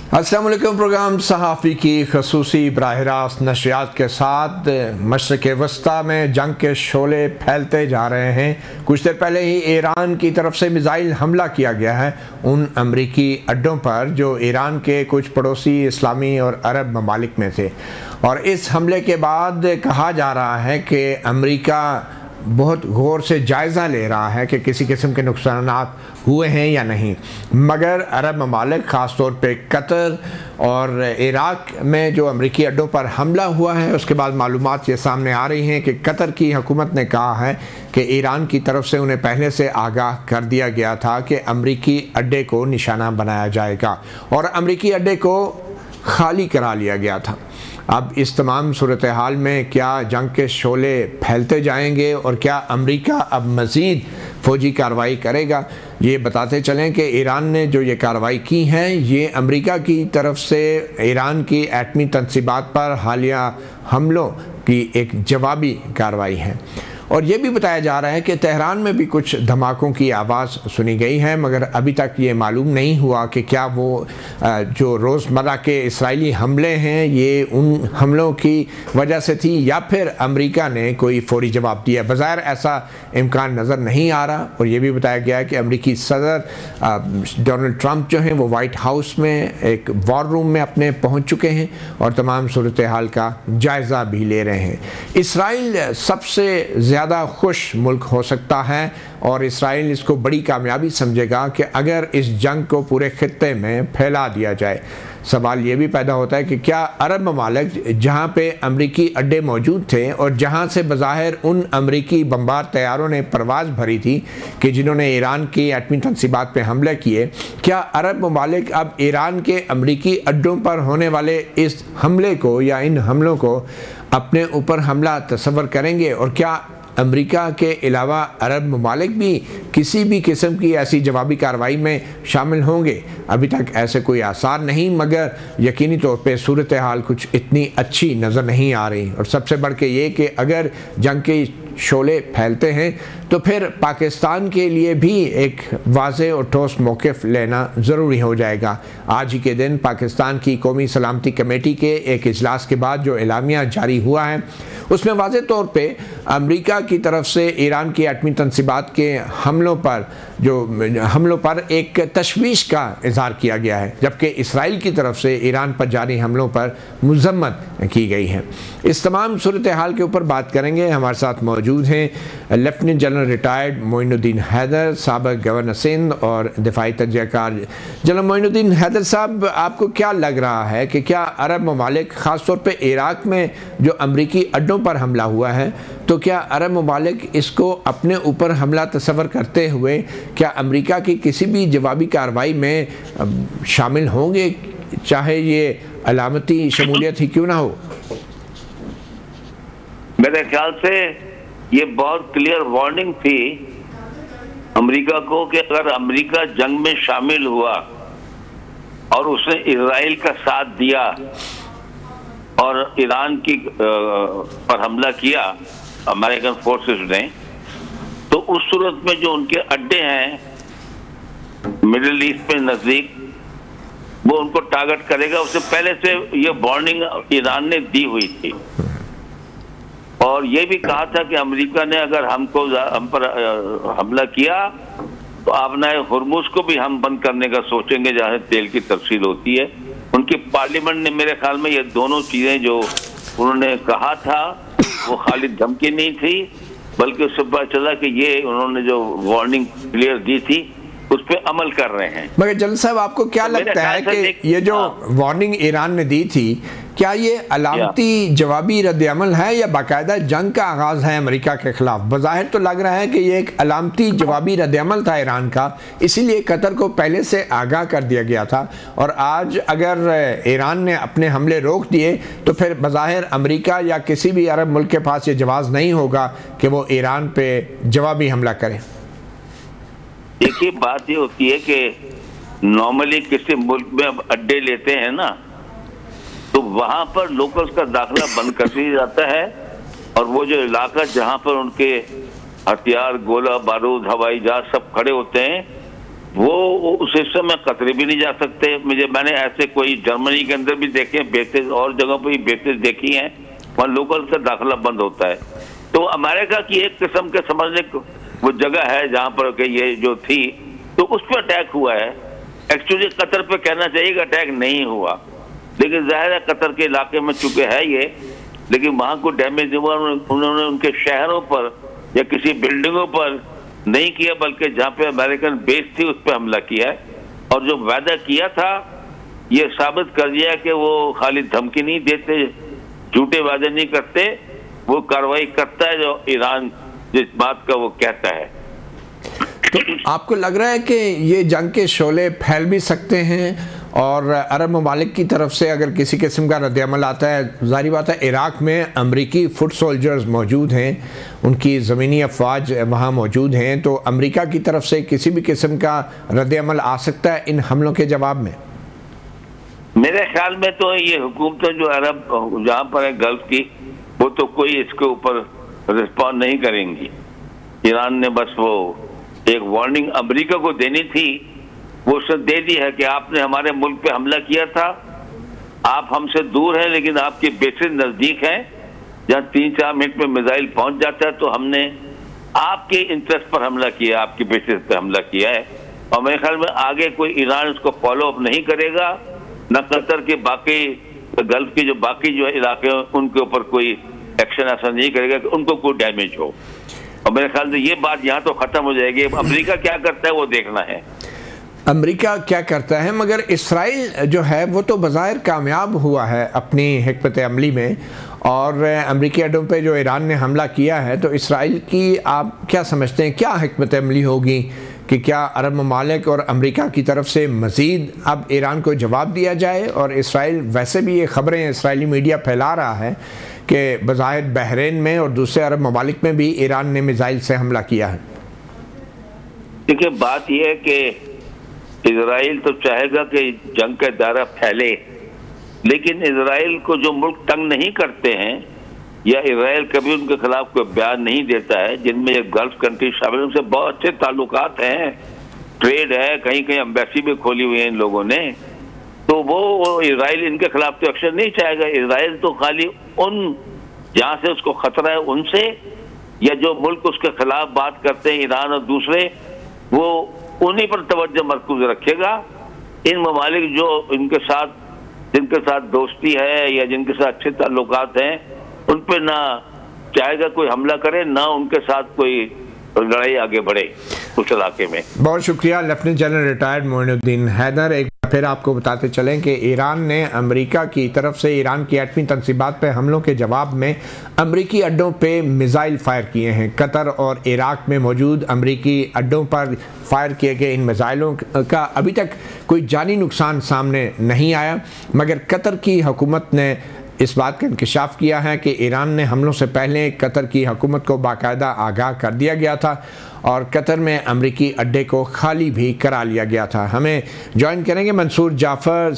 अस्सलाम वालेकुम। प्रोग्राम सहाफ़ी की खसूसी बराह रास्त नशरियात के साथ मशरिक़ वस्ता में जंग के शोले फैलते जा रहे हैं। कुछ देर पहले ही ईरान की तरफ से मिसाइल हमला किया गया है उन अमरीकी अड्डों पर जो ईरान के कुछ पड़ोसी इस्लामी और अरब ममालिक में थे, और इस हमले के बाद कहा जा रहा है कि अमरीका बहुत गौर से जायज़ा ले रहा है कि किसी किस्म के नुकसानात हुए हैं या नहीं, मगर अरब ममालिक ख़ास तौर पे कतर और इराक में जो अमरीकी अड्डों पर हमला हुआ है उसके बाद मालूमात ये सामने आ रही हैं कि कतर की हुकूमत ने कहा है कि ईरान की तरफ से उन्हें पहले से आगाह कर दिया गया था कि अमरीकी अड्डे को निशाना बनाया जाएगा और अमरीकी अड्डे को खाली करा लिया गया था। अब इस तमाम सूरत हाल में क्या जंग के शोले फैलते जाएंगे और क्या अमेरिका अब मज़ीद फ़ौजी कार्रवाई करेगा? ये बताते चलें कि ईरान ने जो ये कार्रवाई की है ये अमेरिका की तरफ से ईरान की एटमी तनसीबात पर हालिया हमलों की एक जवाबी कार्रवाई है। और ये भी बताया जा रहा है कि तेहरान में भी कुछ धमाकों की आवाज़ सुनी गई है, मगर अभी तक ये मालूम नहीं हुआ कि क्या वो जो रोज़मर्रा के इसराइली हमले हैं ये उन हमलों की वजह से थी या फिर अमेरिका ने कोई फौरी जवाब दिया। बज़ाहिर ऐसा इम्कान नज़र नहीं आ रहा। और ये भी बताया गया है कि अमरीकी सदर डोनाल्ड ट्रंप जो हैं वो वाइट हाउस में एक वॉर रूम में अपने पहुँच चुके हैं और तमाम सूरत हाल का जायज़ा भी ले रहे हैं। इसराइल सबसे ज़्यादा खुश मुल्क हो सकता है और इसराइल इसको बड़ी कामयाबी समझेगा कि अगर इस जंग को पूरे खित्ते में फैला दिया जाए। सवाल ये भी पैदा होता है कि क्या अरब ममालिक जहाँ पे अमरीकी अड्डे मौजूद थे और जहाँ से बज़ाहिर उन अमरीकी बम्बार तैयारों ने परवाज़ भरी थी कि जिन्होंने ईरान की एटमी तनसीबात पे हमले किए, क्या अरब ममालिक अब ईरान के अमरीकी अड्डों पर होने वाले इस हमले को या इन हमलों को अपने ऊपर हमला तस्वर करेंगे? और क्या अमेरिका के अलावा अरब ममालिक भी किसी भी किस्म की ऐसी जवाबी कार्रवाई में शामिल होंगे? अभी तक ऐसे कोई आसार नहीं, मगर यकीनी तौर पे सूरत हाल कुछ इतनी अच्छी नज़र नहीं आ रही। और सबसे बढ़ के ये कि अगर जंग के शोले फैलते हैं तो फिर पाकिस्तान के लिए भी एक वाज़ेह और ठोस मौक़िफ़ लेना ज़रूरी हो जाएगा। आज ही के दिन पाकिस्तान की कौमी सलामती कमेटी के एक इजलास के बाद जो एलामिया जारी हुआ है उसमें वाज़ेह तौर पे अमेरिका की तरफ से ईरान की एटमी तनसीबात के हमलों पर एक तशवीश का इज़हार किया गया है, जबकि इसराइल की तरफ से ईरान पर जारी हमलों पर मज़म्मत की गई है। इस तमाम सूरत हाल के ऊपर बात करेंगे। हमारे साथ मौजूद हैं lieutenant general retired Moinuddin Haider, साबिक़ गवर्नर सिंध और दिफाई तजज़ियाकार। जनरल मोइनुद्दीन हैदर साहब, आपको क्या लग रहा है कि क्या अरब ममालिक ख़ास तौर पे इराक़ में जो अमरीकी अड्डों पर हमला हुआ है, तो क्या अरब ममालिक इसको अपने ऊपर हमला तस्वर करते हुए क्या अमेरिका की किसी भी जवाबी कार्रवाई में शामिल होंगे, चाहे ये अलामती शमूलियत ही क्यों ना हो? मेरे ख्याल से ये बहुत क्लियर वार्निंग थी अमेरिका को कि अगर अमेरिका जंग में शामिल हुआ और उसने इजराइल का साथ दिया और ईरान की पर हमला किया अमेरिकन फोर्सेस ने, तो उस सूरत में जो उनके अड्डे हैं मिडिल ईस्ट में नजदीक, वो उनको टारगेट करेगा। उससे पहले से ये वार्निंग ईरान ने दी हुई थी और ये भी कहा था कि अमेरिका ने अगर हम पर हमला किया तो आपने हुर्मुज को भी हम बंद करने का सोचेंगे जहाँ तेल की तफसील होती है। उनकी पार्लियामेंट ने मेरे ख्याल में ये दोनों चीजें जो उन्होंने कहा था वो खाली धमकी नहीं थी, बल्कि उससे पता चला कि ये उन्होंने जो वार्निंग क्लियर दी थी उस पर अमल कर रहे हैं। मगर जनरल साहब, आपको क्या लगता है कि ये जो वार्निंग ईरान ने दी थी, क्या ये अलामती जवाबी रद्द-ए-अमल है या बाकायदा जंग का आगाज़ है अमेरिका के खिलाफ? बज़ाहिर तो लग रहा है कि ये एक अलामती जवाबी रद्द-ए-अमल था ईरान का, इसीलिए कतर को पहले से आगाह कर दिया गया था। और आज अगर ईरान ने अपने हमले रोक दिए तो फिर बज़ाहिर अमेरिका या किसी भी अरब मुल्क के पास ये जवाज़ नहीं होगा कि वो ईरान पे जवाबी हमला करें। देखिए, बात ये होती है कि नॉर्मली किसी मुल्क में अब अड्डे लेते हैं ना, तो वहां पर लोकल्स का दाखिला बंद कर दिया जाता है और वो जो इलाका जहां पर उनके हथियार, गोला बारूद, हवाई जहाज सब खड़े होते हैं, वो उस हिस्से में कतरे भी नहीं जा सकते। मैंने ऐसे कोई जर्मनी के अंदर भी देखे बेसेस, और जगह पर भी बेसेस देखी हैं, वहाँ लोकल से दाखिला बंद होता है। तो अमेरिका की एक किस्म के समझने वो जगह है जहाँ पर कि ये जो थी, तो उस पर अटैक हुआ है। एक्चुअली कतर पे कहना चाहिए कि अटैक नहीं हुआ, लेकिन जाहिर है कतर के इलाके में चुके है ये, लेकिन वहाँ को डैमेज हुआ। उन्होंने उनके शहरों पर या किसी बिल्डिंगों पर नहीं किया, बल्कि जहाँ पे अमेरिकन बेस थी उस पर हमला किया है। और जो वादा किया था ये साबित कर दिया कि वो खाली धमकी नहीं देते, झूठे वादे नहीं करते, वो कार्रवाई करता है जो ईरान जिस बात का वो कहता है। तो आपको लग रहा है कि ये जंग के शोले फैल भी सकते हैं और अरब ममालिक की तरफ से अगर किसी किस्म का रद्दअमल आता है? ज़ाहिर बात है इराक़ में अमरीकी फुट सोल्जर्स मौजूद हैं, उनकी ज़मीनी अफवाज वहाँ मौजूद हैं, तो अमरीका की तरफ से किसी भी किस्म का रद्दअमल आ सकता है इन हमलों के जवाब में? मेरे ख्याल में तो ये हुकूमतें जो अरब जहाँ पर है गल्फ की, वो तो कोई इसके ऊपर रिस्पॉन्ड नहीं करेंगी। ईरान ने बस वो एक वार्निंग अमेरिका को देनी थी, वो उसने दे दी है कि आपने हमारे मुल्क पे हमला किया था, आप हमसे दूर हैं लेकिन आपके बेसेस नजदीक हैं, जहाँ 3-4 मिनट में मिसाइल पहुंच जाता है, तो हमने आपके इंटरेस्ट पर हमला किया, आपके बेसेस पे हमला किया है। और मेरे ख्याल में आगे कोई ईरान उसको फॉलो अप नहीं करेगा, न कतर के बाकी गल्फ के जो बाकी जो इलाके हैं उनके ऊपर कोई एक्शन ऐसा नहीं करेगा कि उनको कोई डैमेज हो। और मेरे ख्याल से ये बात यहाँ तो खत्म हो जाएगी। अमेरिका क्या करता है वो देखना है, अमेरिका क्या करता है। मगर इसराइल जो है वो तो बज़ाहिर कामयाब हुआ है अपनी हिकमत अमली में, और अमरीकी अड्डों पे जो ईरान ने हमला किया है, तो इसराइल की आप क्या समझते हैं, क्या हिकमत अमली होगी कि क्या अरब ममालिक और अमेरिका की तरफ से मज़ीद अब ईरान को जवाब दिया जाए? और इसराइल वैसे भी ये ख़बरें इसराइली मीडिया फैला रहा है कि बज़ाहिर बहरीन में और दूसरे अरब ममालिक में भी ईरान ने मिसाइल से हमला किया है। देखिए बात यह है कि इजराइल तो चाहेगा कि जंग का दायरा फैले, लेकिन इजराइल को जो मुल्क तंग नहीं करते हैं या इजराइल कभी उनके खिलाफ कोई बयान नहीं देता है, जिनमें ये गल्फ कंट्री शामिल, उनसे बहुत अच्छे ताल्लुकात हैं, ट्रेड है, कहीं कहीं एम्बेसी भी खोली हुई है इन लोगों ने, तो वो इजराइल इनके खिलाफ तो एक्शन नहीं चाहेगा। इजराइल तो खाली उन जहाँ से उसको खतरा है उनसे, या जो मुल्क उसके खिलाफ बात करते हैं ईरान और दूसरे, वो उन्हीं पर तवज्जो मरकूज रखेगा। इन ममालिक जो इनके साथ जिनके साथ दोस्ती है या जिनके साथ अच्छे ताल्लुकात हैं, उन पर ना चाहेगा कोई हमला करे, ना उनके साथ कोई लड़ाई आगे बढ़े उस इलाके में। बहुत शुक्रिया lieutenant general retired Moinuddin Haider. एक फिर आपको बताते चलें कि ईरान ने अमेरिका की तरफ से ईरान की एटमी तंसीबात पर हमलों के जवाब में अमेरिकी अड्डों पे मिसाइल फायर किए हैं। कतर और इराक में मौजूद अमेरिकी अड्डों पर फायर किए गए इन मिसाइलों का अभी तक कोई जानी नुकसान सामने नहीं आया, मगर कतर की हुकूमत ने इस बात का इंकशाफ किया है कि ईरान ने हमलों से पहले कतर की हुकूमत को बाकायदा आगाह कर दिया गया था और कतर में अमरीकी अड्डे को खाली भी करा लिया गया था। हमें ज्वाइन करेंगे मंसूर जाफ़र।